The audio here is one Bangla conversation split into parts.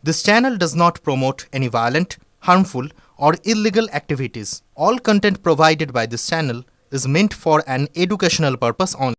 This channel does not promote any violent, harmful, or illegal activities. All content provided by this channel is meant for an educational purpose only.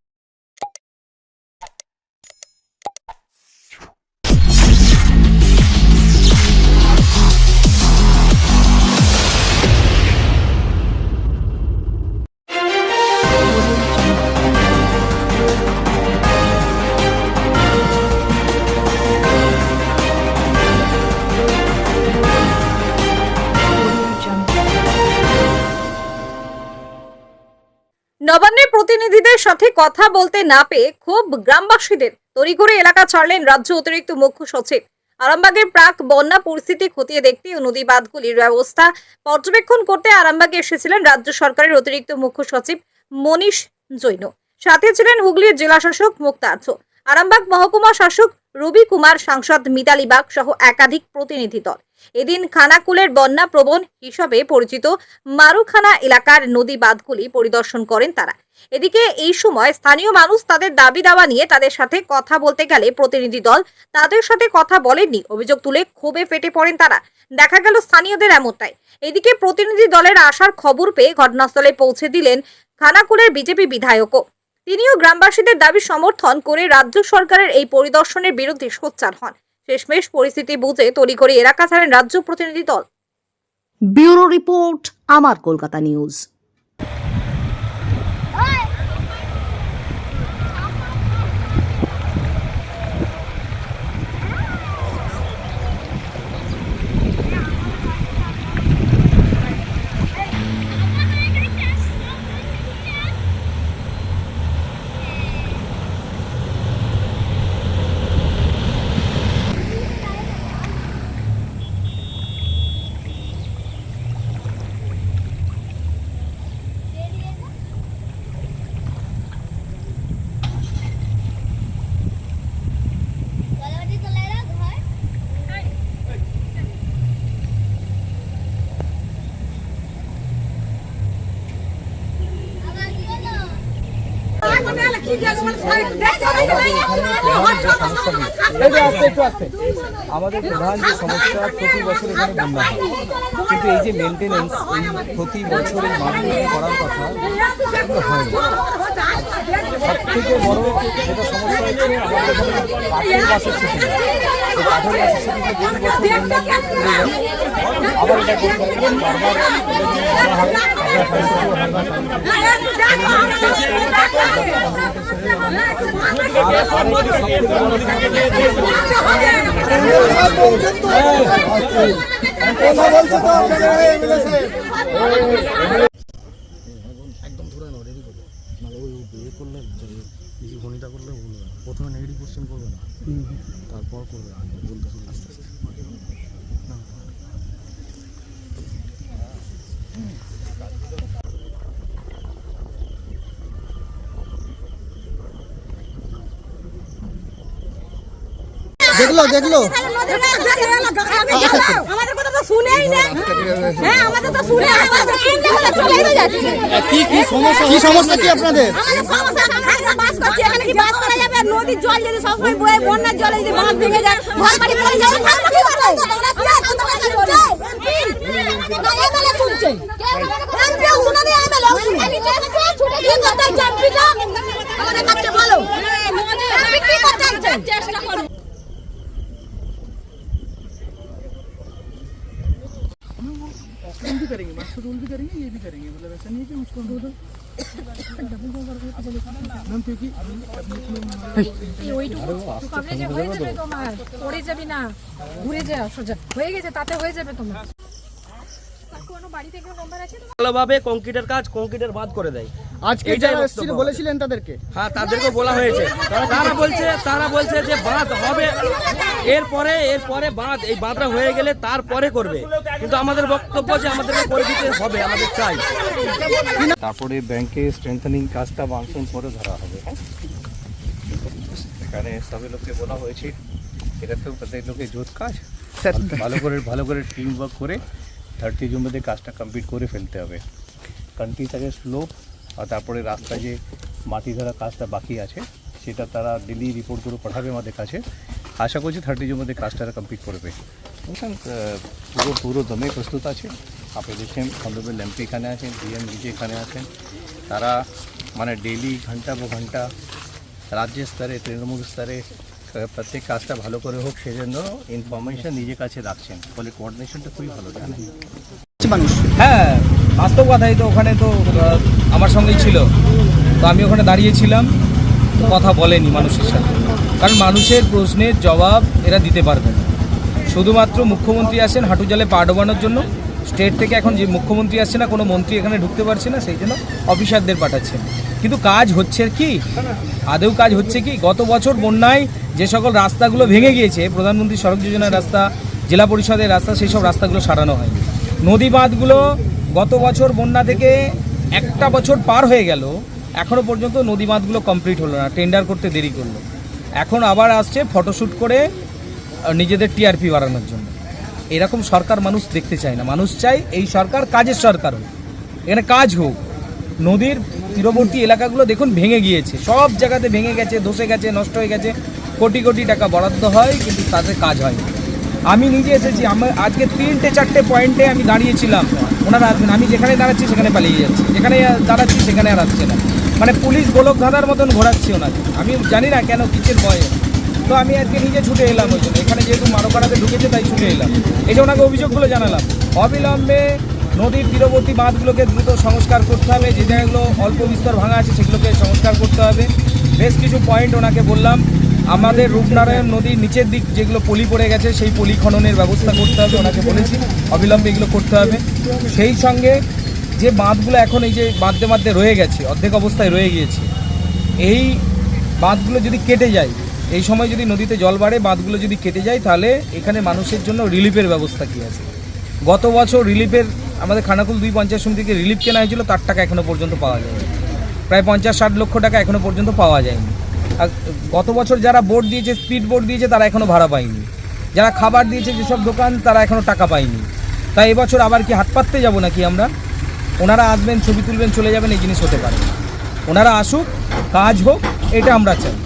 নবান্নের প্রতিনিধিদের সাথে কথা বলতে না পেয়ে খুব গ্রামবাসীদের তড়িঘড়ি এলাকা ছাড়লেন রাজ্য অতিরিক্ত মুখ্য সচিব। আরামবাগের প্রাক বন্যা পরিস্থিতি খতিয়ে দেখতে ও নদী বাঁধগুলির ব্যবস্থা পর্যবেক্ষণ করতে আরামবাগে এসেছিলেন রাজ্য সরকারের অতিরিক্ত মুখ্য সচিব মনীষ জৈন। সাথে ছিলেন হুগলির জেলা শাসক মুক্তার্থ, আরামবাগ মহকুমা শাসক রবি কুমার, সাংসদ মিতালি বাগ সহ একাধিক প্রতিনিধি দল। এদিন খানাকুলের বন্যা প্রবণ হিসাবে পরিচিত মারুখানা এলাকার নদী বাঁধগুলি পরিদর্শন করেন তারা। এদিকে এই সময় স্থানীয় মানুষ তাদের দাবি দাওয়া নিয়ে তাদের সাথে কথা বলতে গেলে প্রতিনিধি দল তাদের সাথে কথা বলেননি, অভিযোগ তুলে ক্ষোভে ফেটে পড়েন তারা। দেখা গেল স্থানীয়দের এমনটাই। এদিকে প্রতিনিধি দলের আসার খবর পেয়ে ঘটনাস্থলে পৌঁছে দিলেন খানাকুলের বিজেপি বিধায়কও। তিনিও গ্রামবাসীদের দাবি সমর্থন করে রাজ্য সরকারের এই পরিদর্শনের বিরুদ্ধে সোচ্চার হন। শেষমেশ পরিস্থিতি বুঝে তড়িঘড়ি এলাকা ছাড়েন রাজ্য প্রতিনিধি দল। ব্যুরো রিপোর্ট, আমার কলকাতা নিউজ। আমাদের প্রধান যে সমস্যা, প্রতি বছর এখানে বন্যা হয়, কিন্তু এই যে মেনটেনেন্স, এই প্রতি বছর এই মাঠগুলো করার কথা এগুলো হয়নি। সব থেকে বড় যেটা সমস্যা হচ্ছে, আমাদের এখানে কাঠের বাসের ছুটি নেই। এই কাঠের বাসের ছুটিতে প্রতি বছর বন্যা আবার এটা করতে হবে, বারবার বলা হয় একদম ধরে নাও, রেডি করবে না। ওই বিয়ে করলে কিছু ঘনিটা করলে বলবে না, প্রথমে নেগেটিভ কোশ্চেন করবে না, তারপর করবে বলতে শুরু আস্তে আস্তে। দেখলো আমাদের কথা তো শুনেই না। হ্যাঁ, আমাদের তো শুনে কি সমস্যা কি আপনাদের? আমাদের সমস্যা আমরা বাস করছি, এখানে কি বাস করা যাবে? নদীর জল যদি সবসময় বয়ে, বন্যার জলে যদি বাঁধ ভেঙে যায়, ঘর বাড়ি পড়ে যাবে, তাহলে কি হবে? শুনছে এমপিও শুনে নেই, এমএলএও শুনে। কি করতে চান এমপিটা? আমাদের কাছে বলো, এমপি কি করতে চান? চেষ্টা করুন। हम भी करेंगे, मास्टर रोल भी करेंगे, ये भी करेंगे, मतलब ऐसा नहीं है कि मुझको मैम, क्योंकि ওইটুকু কভারেজে হয়ে যাবে তোমার, পড়ে যাবি না, ঘুরে যা সোজা হয়ে গেছে, তাতে হয়ে যাবে তোমার। কোনো বাড়ি থেকে নাম্বার আছে তোমার? ভালোভাবে কংক্রিটের কাজ, কংক্রিটের বাদ করে দেয়। আজকে যারা এসেছিলেন বলেছিলেন তাদেরকে? হ্যাঁ, তাদেরকে বলা হয়েছে। তারা বলছে যে বাঁধ হবে, এরপরে বাঁধ, এই বাঁধটা হয়ে গেলে তারপরে করবে। কিন্তু আমাদের বক্তব্য যে আমাদেরকে করে দিতে হবে, আমাদের চাই। তারপরে ব্যাংকে স্ট্রেংথেনিং কাজটা মানসুন পরে ধরা হবে। এখানে সবাই লোককে বলা হয়েছে, এটা তো প্রত্যেক লোকের জোট কাজ, ভালো করে টিম ওয়ার্ক করে 30 জুন মধ্যে কাজটা কমপ্লিট করে ফেলতে হবে। কান্ট্রি থেকে স্লোপ আর তারপরে রাস্তা যে মাটি ধরা কাজটা বাকি আছে, সেটা তারা ডেলি রিপোর্ট করে পাঠাবে আমাদের কাছে। আশা করছি 30 মধ্যে কাজটা কমপ্লিট করবে। পুরো দমে প্রস্তুত আছে। আপনি দেখেন অনারেবল এমপি এখানে আছেন, ডিএম নিজে এখানে আছেন, তারা মানে ডেইলি ঘন্টা পর ঘন্টা রাজ্য স্তরে তৃণমূল স্তরে প্রত্যেক কাজটা ভালো করে হোক সেজন্য ইনফরমেশন নিজের কাছে রাখছেন, ফলে কোঅর্ডিনেশনটা খুবই ভালো জানেন। মানুষ হ্যাঁ, বাস্তব কথাই তো, ওখানে তো আমার সঙ্গেই ছিল, তো আমি ওখানে দাঁড়িয়েছিলাম, কথা বলেনি মানুষের সাথে, কারণ মানুষের প্রশ্নের জবাব এরা দিতে পারবে না। শুধুমাত্র মুখ্যমন্ত্রী আসেন হাঁটু জলে পা ডোবানোর জন্য, স্টেট থেকে এখন যে মুখ্যমন্ত্রী আসছে না, কোনো মন্ত্রী এখানে ঢুকতে পারছে না, সেই জন্য অফিসারদের পাঠাচ্ছেন। কিন্তু কাজ হচ্ছে কি, আদৌ কাজ হচ্ছে কি? গত বছর বন্যায় যে সকল রাস্তাগুলো ভেঙে গিয়েছে, প্রধানমন্ত্রী সড়ক যোজনার রাস্তা, জেলা পরিষদের রাস্তা, সেই সব রাস্তাগুলো সারানো হয়নি। নদী বাঁধগুলো গত বছর বন্যা থেকে একটা বছর পার হয়ে গেল, এখনও পর্যন্ত নদী বাঁধগুলো কমপ্লিট হলো না, টেন্ডার করতে দেরি করলো। এখন আবার আসছে ফটোশ্যুট করে নিজেদের টিআরপি বাড়ানোর জন্য। এরকম সরকার মানুষ দেখতে চায় না, মানুষ চায় এই সরকার কাজের সরকার হোক, এখানে কাজ হোক। নদীর তীরবর্তী এলাকাগুলো দেখুন ভেঙে গিয়েছে, সব জায়গাতে ভেঙে গেছে, ধসে গেছে, নষ্ট হয়ে গেছে, কোটি কোটি টাকা বরাদ্দ হয় কিন্তু তাতে কাজ হয়নি। আমি নিজে এসেছি, আজকে 3-4টে পয়েন্টে আমি দাঁড়িয়েছিলাম, ওনারা আসবেন, আমি যেখানে দাঁড়াচ্ছি সেখানে পালিয়ে যাচ্ছি, যেখানে দাঁড়াচ্ছি সেখানে আর আসছে না, মানে পুলিশ গোলক ধাঁধার মতন ঘোরাচ্ছি ওনাকে। আমি জানি না কেন, কিসের ভয়ে, তো আমি আজকে নিজে ছুটে এলাম ওই জন্য, এখানে যেহেতু মারোপাড়াতে ঢুকেছে তাই ছুটে এলাম, এই যে ওনাকে অভিযোগগুলো জানালাম। অবিলম্বে নদীর তীরবর্তী বাঁধগুলোকে দ্রুত সংস্কার করতে হবে, যে জায়গাগুলো অল্প বিস্তর ভাঙা আছে সেগুলোকে সংস্কার করতে হবে। বেশ কিছু পয়েন্ট ওনাকে বললাম, আমাদের রূপনারায়ণ নদীর নিচের দিক যেগুলো পলি পড়ে গেছে সেই পলি খননের ব্যবস্থা করতে হবে, ওনাকে বলেছি অবিলম্বে এগুলো করতে হবে। সেই সঙ্গে যে বাঁধগুলো এখন এই যে বাঁধতে বাঁধতে রয়ে গেছে, অর্ধেক অবস্থায় রয়ে গিয়েছে, এই বাঁধগুলো যদি কেটে যায়, এই সময় যদি নদীতে জল বাড়ে, বাঁধগুলো যদি কেটে যায়, তাহলে এখানে মানুষের জন্য রিলিফের ব্যবস্থা কী আছে। গত বছর রিলিফের আমাদের খানাকুল 2 পঞ্চায়েত সমিতি থেকে রিলিফ কেনা হয়েছিল, তার টাকা এখনও পর্যন্ত পাওয়া যায়নি, প্রায় 50-60 লক্ষ টাকা এখনও পর্যন্ত পাওয়া যায়নি। আর গত বছর যারা বোট দিয়েছে, স্পিড বোট দিয়েছে, তারা এখনও ভাড়া পায়নি, যারা খাবার দিয়েছে যেসব দোকান, তারা এখনও টাকা পায়নি। তাই এবছর আবার কি হাত পাততে যাবো নাকি আমরা? ওনারা আসবেন, ছবি তুলবেন, চলে যাবেন, এই জিনিস হতে পারে না। ওনারা আসুক, কাজ হোক, এটা আমরা চাই।